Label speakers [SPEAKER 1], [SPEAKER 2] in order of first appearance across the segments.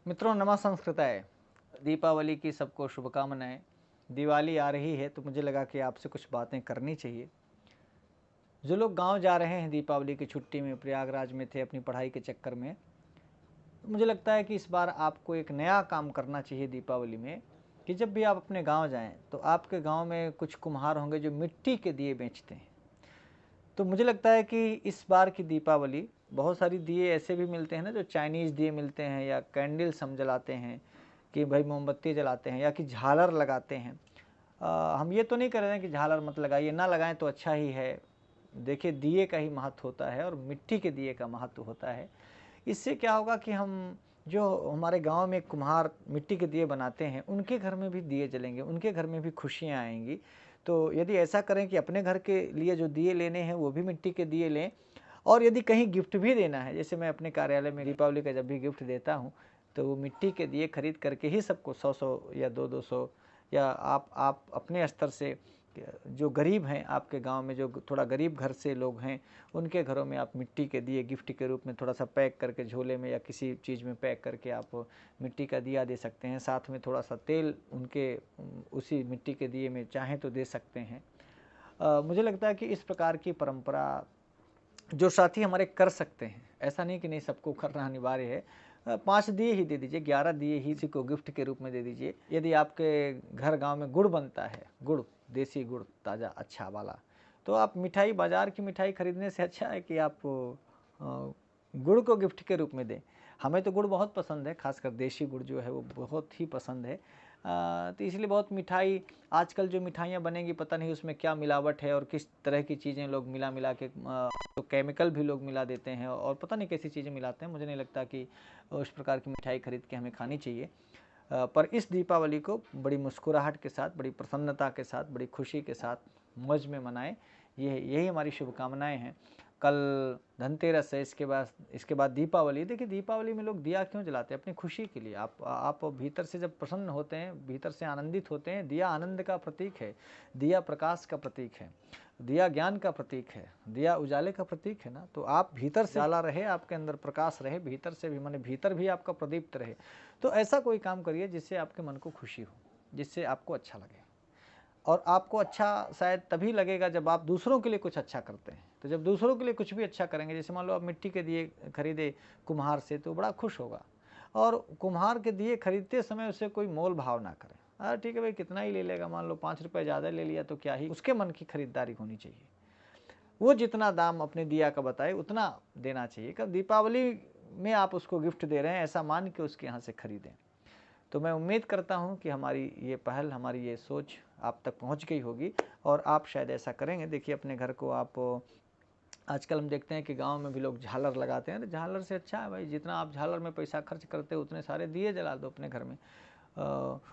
[SPEAKER 1] मित्रों नमः संस्कृताय। दीपावली की सबको शुभकामनाएं। दिवाली आ रही है तो मुझे लगा कि आपसे कुछ बातें करनी चाहिए। जो लोग गांव जा रहे हैं दीपावली की छुट्टी में, प्रयागराज में थे अपनी पढ़ाई के चक्कर में, तो मुझे लगता है कि इस बार आपको एक नया काम करना चाहिए दीपावली में कि जब भी आप अपने गांव जाएं तो आपके गांव में कुछ कुम्हार होंगे जो मिट्टी के दिए बेचते हैं। तो मुझे लगता है कि इस बार की दीपावली बहुत सारी दिए ऐसे भी मिलते हैं ना, जो चाइनीज़ दिए मिलते हैं या कैंडल्स हम जलाते हैं कि भाई मोमबत्ती जलाते हैं या कि झालर लगाते हैं। हम ये तो नहीं कह रहे हैं कि झालर मत लगाइए, ना लगाएं तो अच्छा ही है। देखिए दिए का ही महत्व होता है और मिट्टी के दिए का महत्व होता है। इससे क्या होगा कि हम जो हमारे गांव में कुम्हार मिट्टी के दिए बनाते हैं उनके घर में भी दिए जलेंगे, उनके घर में भी खुशियां आएंगी। तो यदि ऐसा करें कि अपने घर के लिए जो दिए लेने हैं वो भी मिट्टी के दिए लें, और यदि कहीं गिफ्ट भी देना है, जैसे मैं अपने कार्यालय में दीपावली का जब भी गिफ्ट देता हूँ तो वो मिट्टी के दिए खरीद करके ही सबको 100-100 या 200-200, या आप अपने स्तर से जो गरीब हैं आपके गांव में, जो थोड़ा गरीब घर से लोग हैं, उनके घरों में आप मिट्टी के दिए गिफ्ट के रूप में थोड़ा सा पैक करके झोले में या किसी चीज़ में पैक करके आप मिट्टी का दिया दे सकते हैं। साथ में थोड़ा सा तेल उनके उसी मिट्टी के दिए में चाहें तो दे सकते हैं। मुझे लगता है कि इस प्रकार की परंपरा जो साथी हमारे कर सकते हैं, ऐसा नहीं कि नहीं सबको करना अनिवार्य है। 5 दिए ही दे दीजिए, 11 दिए ही किसी को गिफ्ट के रूप में दे दीजिए। यदि आपके घर गांव में गुड़ बनता है, गुड़, देसी गुड़ ताज़ा अच्छा वाला, तो आप मिठाई, बाज़ार की मिठाई खरीदने से अच्छा है कि आप गुड़ को गिफ्ट के रूप में दें। हमें तो गुड़ बहुत पसंद है, खासकर देसी गुड़ जो है वो बहुत ही पसंद है। तो इसलिए बहुत मिठाई, आजकल जो मिठाइयाँ बनेंगी पता नहीं उसमें क्या मिलावट है और किस तरह की चीज़ें लोग मिला मिला के, तो केमिकल भी लोग मिला देते हैं और पता नहीं कैसी चीज़ें मिलाते हैं। मुझे नहीं लगता कि उस प्रकार की मिठाई खरीद के हमें खानी चाहिए। पर इस दीपावली को बड़ी मुस्कुराहट के साथ, बड़ी प्रसन्नता के साथ, बड़ी खुशी के साथ, मौज में मनाएं। यही हमारी शुभकामनाएं हैं। कल धनतेरस है, इसके बाद दीपावली। देखिए दीपावली में लोग दिया क्यों जलाते हैं? अपनी खुशी के लिए। आप भीतर से जब प्रसन्न होते हैं, भीतर से आनंदित होते हैं, दिया आनंद का प्रतीक है, दिया प्रकाश का प्रतीक है, दिया ज्ञान का प्रतीक है, दिया उजाले का प्रतीक है ना। तो आप भीतर से उजाला रहे, आपके अंदर प्रकाश रहे, भीतर से भी, माने भीतर भी आपका प्रदीप्त रहे। तो ऐसा कोई काम करिए जिससे आपके मन को खुशी हो, जिससे आपको अच्छा लगे। और आपको अच्छा शायद तभी लगेगा जब आप दूसरों के लिए कुछ अच्छा करते हैं। तो जब दूसरों के लिए कुछ भी अच्छा करेंगे, जैसे मान लो आप मिट्टी के दिए खरीदे कुम्हार से, तो बड़ा खुश होगा। और कुम्हार के दिए खरीदते समय उससे कोई मोल भाव ना करें। अरे ठीक है भाई, कितना ही ले लेगा, मान लो 5 रुपये ज़्यादा ले लिया तो क्या ही, उसके मन की खरीदारी होनी चाहिए। वो जितना दाम अपने दिया का बताए उतना देना चाहिए। कब दीपावली में आप उसको गिफ्ट दे रहे हैं ऐसा मान के उसके यहाँ से खरीदें। तो मैं उम्मीद करता हूँ कि हमारी ये पहल, हमारी ये सोच आप तक पहुँच गई होगी और आप शायद ऐसा करेंगे। देखिए अपने घर को आप, आजकल हम देखते हैं कि गांव में भी लोग झालर लगाते हैं। तो झालर से अच्छा है भाई, जितना आप झालर में पैसा खर्च करते हो उतने सारे दिए जला दो अपने घर में।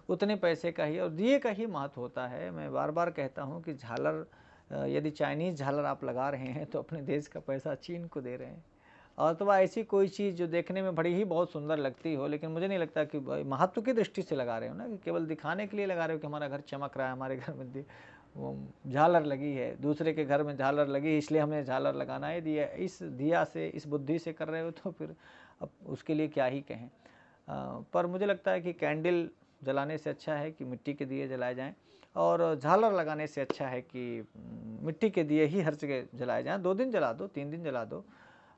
[SPEAKER 1] उतने पैसे का ही और दिए का ही महत्व होता है। मैं बार बार कहता हूँ कि झालर, यदि चाइनीज़ झालर आप लगा रहे हैं तो अपने देश का पैसा चीन को दे रहे हैं। और तो ऐसी कोई चीज़ जो देखने में बड़ी ही बहुत सुंदर लगती हो, लेकिन मुझे नहीं लगता कि महत्व की दृष्टि से लगा रहे हो ना, कि केवल दिखाने के लिए लगा रहे हो कि हमारा घर चमक रहा है, हमारे घर में वो झालर लगी है, दूसरे के घर में झालर लगी है इसलिए हमने झालर लगाना है। दिया, इस दिया से, इस बुद्धि से कर रहे हो तो फिर अब उसके लिए क्या ही कहें। पर मुझे लगता है कि कैंडल जलाने से अच्छा है कि मिट्टी के दिए जलाए जाएं, और झालर लगाने से अच्छा है कि मिट्टी के दिए ही हर जगह जलाए जाएं। 2 दिन जला दो, 3 दिन जला दो,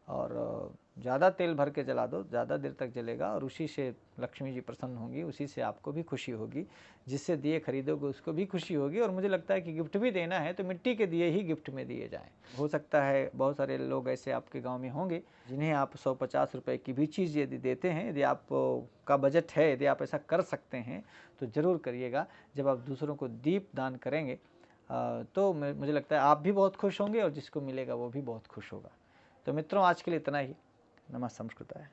[SPEAKER 1] और ज़्यादा तेल भर के जला दो, ज़्यादा देर तक जलेगा और उसी से लक्ष्मी जी प्रसन्न होंगी, उसी से आपको भी खुशी होगी। जिससे दिए खरीदोगे उसको भी खुशी होगी। और मुझे लगता है कि गिफ्ट भी देना है तो मिट्टी के दिए ही गिफ्ट में दिए जाएं। हो सकता है बहुत सारे लोग ऐसे आपके गांव में होंगे जिन्हें आप 150 रुपये की भी चीज़ यदि देते हैं, यदि आप का बजट है, यदि आप ऐसा कर सकते हैं तो ज़रूर करिएगा। जब आप दूसरों को दीप दान करेंगे तो मुझे लगता है आप भी बहुत खुश होंगे और जिसको मिलेगा वो भी बहुत खुश होगा। तो मित्रों आज के लिए इतना ही। नमः संस्कृताय।